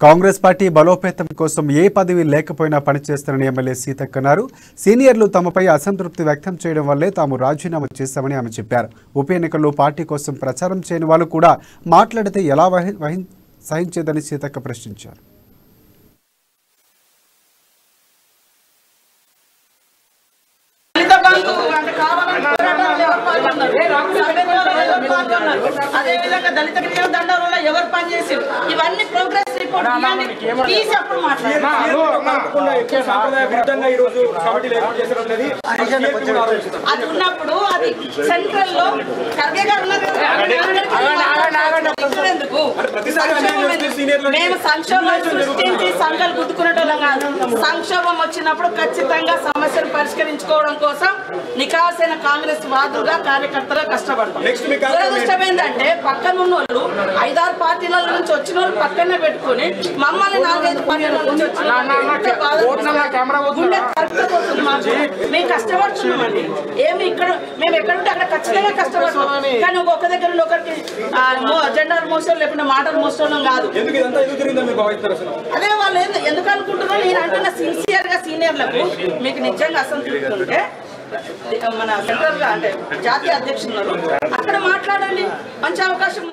Congress party బలోపేతం కోసం ఏ పదవి లేకపోయినా పనిచేస్తారని ఎమ్మెల్యే సీతక్క అన్నారు. సీనియర్లు తమపై అసంతృప్తి వ్యక్తం చేయడం వల్లే తాము రాజీనామా చేశామని ఆమె చెప్పారు. ఉప ఎన్నికల్లో పార్టీ కోసం ప్రచారం చేయని వాళ్ళు కూడా మాట్లాడితే ఎలా సహించేదని సీతక్క ప్రశ్నించారు. అదేవిధంగా దళిత గిరిజన దండాలలో ఎవరు పనిచేసారు ఇవన్నీ ప్రోగ్రెస్ రిపోర్ట్ తీసి అప్పుడు అది ఉన్నప్పుడు అది సెంట్రల్ లో ఖర్గే గారు మేము సంక్షోభం సృష్టించి సంఘాలు గుద్దుకునేటోళ్ళం కాదు. సంక్షోభం వచ్చినప్పుడు ఖచ్చితంగా సమస్యలు పరిష్కరించుకోవడం కోసం నికాసైన కాంగ్రెస్ వాదులుగా కార్యకర్తలుగా కష్టపడతాం. దురదృష్టం ఏంటంటే పక్కన ఉన్న వాళ్ళు 5-6 పార్టీల నుంచి వచ్చిన వాళ్ళు పక్కనే పెట్టుకుని మమ్మల్ని 4-5 పార్టీల నుంచి వచ్చిన మేము కష్టపడుతున్నామండి. ఏమి ఇక్కడ మేము ఎక్కడుంటే అక్కడ ఖచ్చితంగా కష్టపడుతున్నాం. కానీ ఒక దగ్గర ఒకరికి జెండాలు మోసడం లేకుండా మాటలు మోసడం కాదు. అదే వాళ్ళు ఎందుకు అనుకుంటున్నారు? నేను అంటున్న సిన్సియర్ గా సీనియర్లకు మీకు నిజంగా అసంతృప్తి ఉంటే మన సెంట్రల్ గా అంటే జాతీయ అధ్యక్షులు అక్కడ మాట్లాడండి, మంచి అవకాశం.